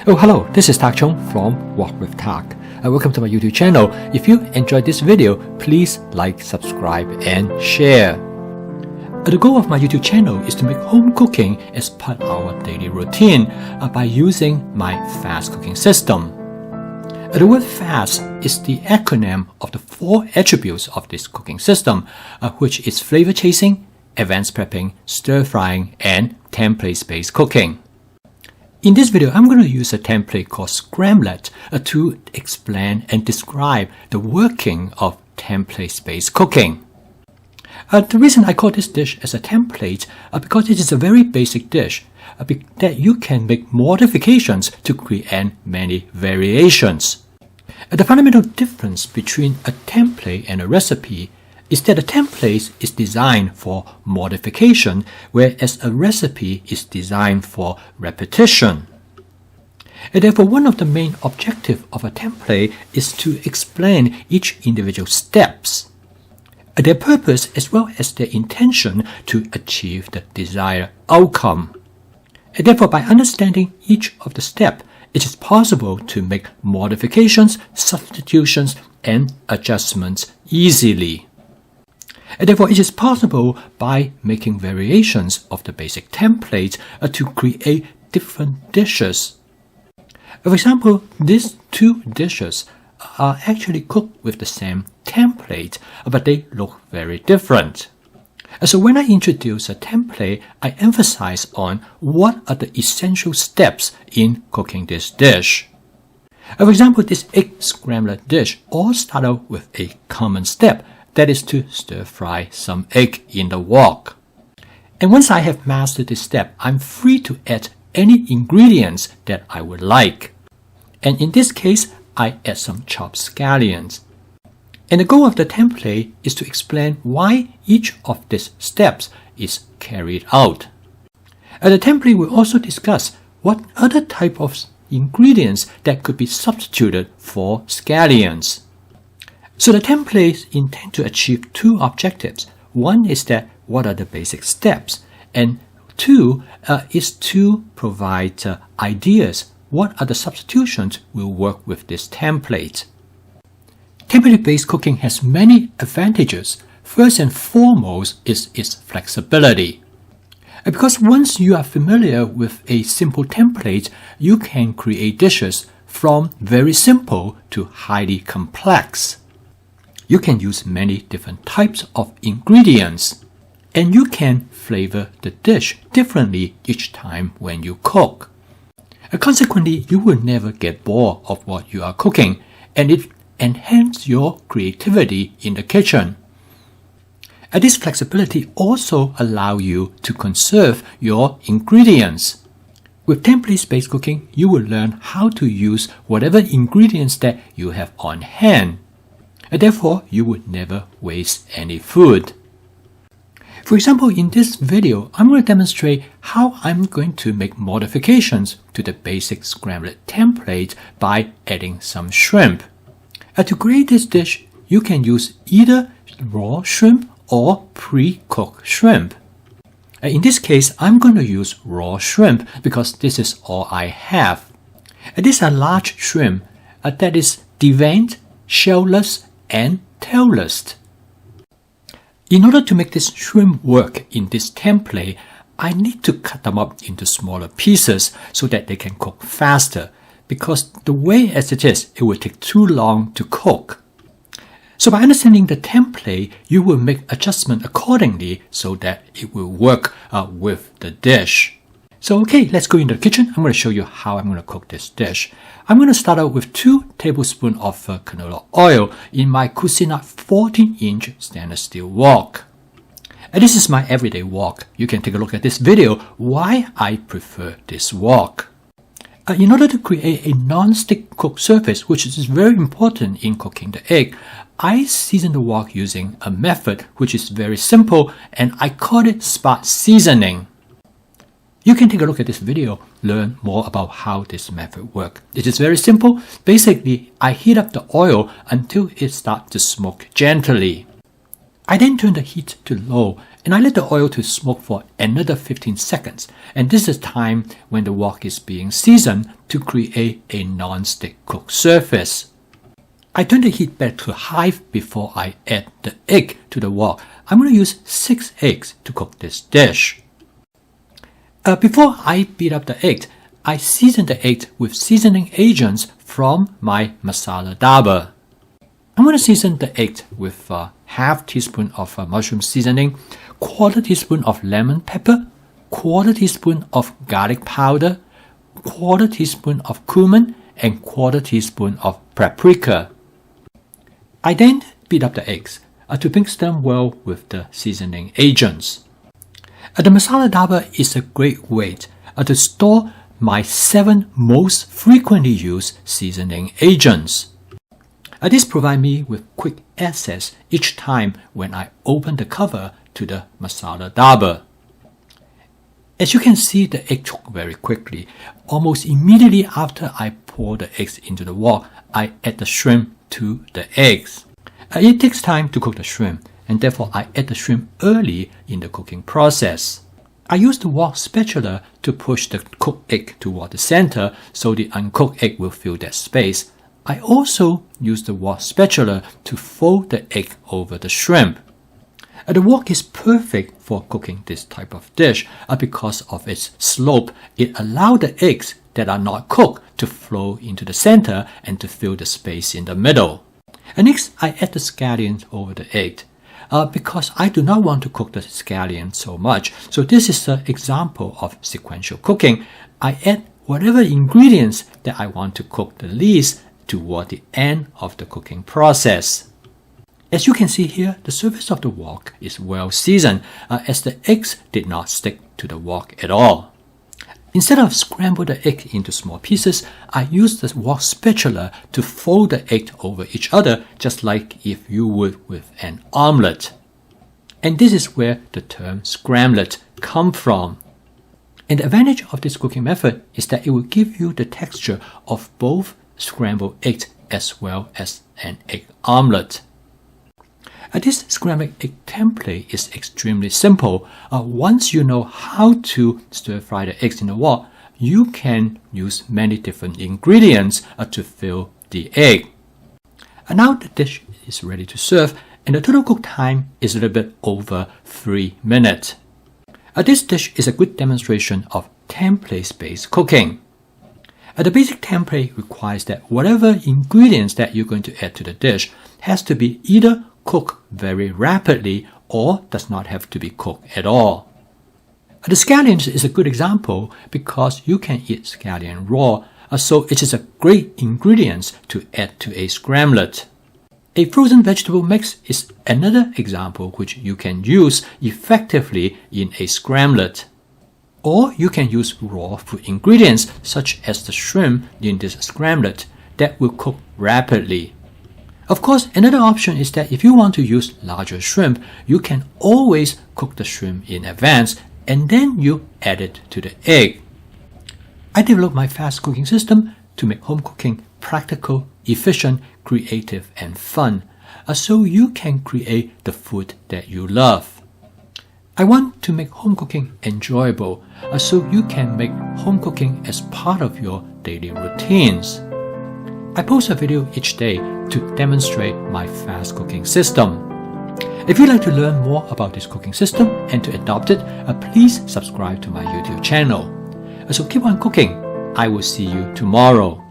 Oh, hello, this is Tak Chung from Walk with Tak. Welcome to my YouTube channel. If you enjoyed this video, please like, subscribe, and share. The goal of my YouTube channel is to make home cooking as part of our daily routine by using my fast cooking system. The word FAST is the acronym of the 4 attributes of this cooking system, which is flavor chasing, advanced prepping, stir frying, and template-based cooking. In this video, I'm going to use a template called scramlet to explain and describe the working of template-based cooking. The reason I call this dish as a template because it is a very basic dish that you can make modifications to create many variations. The fundamental difference between a template and a recipe is that a template is designed for modification, whereas a recipe is designed for repetition. And therefore, one of the main objectives of a template is to explain each individual steps, their purpose as well as their intention to achieve the desired outcome. And therefore, by understanding each of the steps, it is possible to make modifications, substitutions, and adjustments easily. And therefore, it is possible by making variations of the basic template to create different dishes. For example, these 2 dishes are actually cooked with the same template, but they look very different. So when I introduce a template, I emphasize on what are the essential steps in cooking this dish. For example, this egg scramlet dish all start out with a common step, that is to stir fry some egg in the wok. And once I have mastered this step, I'm free to add any ingredients that I would like. And in this case, I add some chopped scallions. And the goal of the template is to explain why each of these steps is carried out. And the template will also discuss what other type of ingredients that could be substituted for scallions. So the templates intend to achieve 2 objectives. One is that what are the basic steps, and 2 is to provide ideas. What are the substitutions will work with this template? Template-based cooking has many advantages. First and foremost is its flexibility. Because once you are familiar with a simple template, you can create dishes from very simple to highly complex. You can use many different types of ingredients, and you can flavor the dish differently each time when you cook. Consequently, you will never get bored of what you are cooking, and it enhances your creativity in the kitchen. This flexibility also allows you to conserve your ingredients. With template-based cooking, you will learn how to use whatever ingredients that you have on hand. Therefore, you would never waste any food. For example, in this video, I'm going to demonstrate how I'm going to make modifications to the basic scramlet template by adding some shrimp. To create this dish, you can use either raw shrimp or pre-cooked shrimp. In this case, I'm going to use raw shrimp because this is all I have. These are large shrimp that is deveined, shellless, and tailless. In order to make this shrimp work in this template, I need to cut them up into smaller pieces so that they can cook faster, because the way as it is, it will take too long to cook. So by understanding the template, you will make adjustment accordingly so that it will work with the dish. So okay, let's go into the kitchen. I'm going to show you how I'm going to cook this dish. I'm going to start out with 2 tablespoons of canola oil in my Cuisinart 14-inch stainless steel wok. This is my everyday wok. You can take a look at this video why I prefer this wok. In order to create a non-stick cook surface, which is very important in cooking the egg, I season the wok using a method which is very simple, and I call it spot seasoning. You can take a look at this video, learn more about how this method works. It is very simple. Basically, I heat up the oil until it starts to smoke gently. I then turn the heat to low and I let the oil to smoke for another 15 seconds, and this is the time when the wok is being seasoned to create a non-stick cooked surface. I turn the heat back to high before I add the egg to the wok. I'm going to use 6 eggs to cook this dish. Before I beat up the egg, I season the egg with seasoning agents from my masala dabur. I'm going to season the egg with half teaspoon of mushroom seasoning, quarter teaspoon of lemon pepper, quarter teaspoon of garlic powder, quarter teaspoon of cumin, and quarter teaspoon of paprika. I then beat up the eggs to mix them well with the seasoning agents. The masala dabur is a great way to store my 7 most frequently used seasoning agents. This provides me with quick access each time when I open the cover to the masala dabur. As you can see, the egg cooked very quickly. Almost immediately after I pour the eggs into the wok, I add the shrimp to the eggs. It takes time to cook the shrimp, and therefore I add the shrimp early in the cooking process. I use the wok spatula to push the cooked egg toward the center so the uncooked egg will fill that space. I also use the wok spatula to fold the egg over the shrimp. The wok is perfect for cooking this type of dish because of its slope. It allows the eggs that are not cooked to flow into the center and to fill the space in the middle. And next, I add the scallions over the egg because I do not want to cook the scallion so much. So this is an example of sequential cooking. I add whatever ingredients that I want to cook the least toward the end of the cooking process. As you can see here, the surface of the wok is well seasoned as the eggs did not stick to the wok at all. Instead of scramble the egg into small pieces, I use the wok spatula to fold the egg over each other just like if you would with an omelette. And this is where the term scramlet comes from. And the advantage of this cooking method is that it will give you the texture of both scrambled eggs as well as an egg omelette. This scrambled egg template is extremely simple. Once you know how to stir fry the eggs in the wok, you can use many different ingredients to fill the egg. Now the dish is ready to serve, and the total cook time is a little bit over 3 minutes. This dish is a good demonstration of template-based cooking. The basic template requires that whatever ingredients that you're going to add to the dish has to be either cooked very rapidly or does not have to be cooked at all. The scallions is a good example because you can eat scallion raw, so it is a great ingredient to add to a scramlet. A frozen vegetable mix is another example which you can use effectively in a scramlet. Or you can use raw food ingredients such as the shrimp in this scramlet that will cook rapidly. Of course, another option is that if you want to use larger shrimp, you can always cook the shrimp in advance and then you add it to the egg. I developed my fast cooking system to make home cooking practical, efficient, creative, and fun, so you can create the food that you love. I want to make home cooking enjoyable, so you can make home cooking as part of your daily routines. I post a video each day to demonstrate my fast cooking system. If you'd like to learn more about this cooking system and to adopt it, please subscribe to my YouTube channel. So keep on cooking. I will see you tomorrow.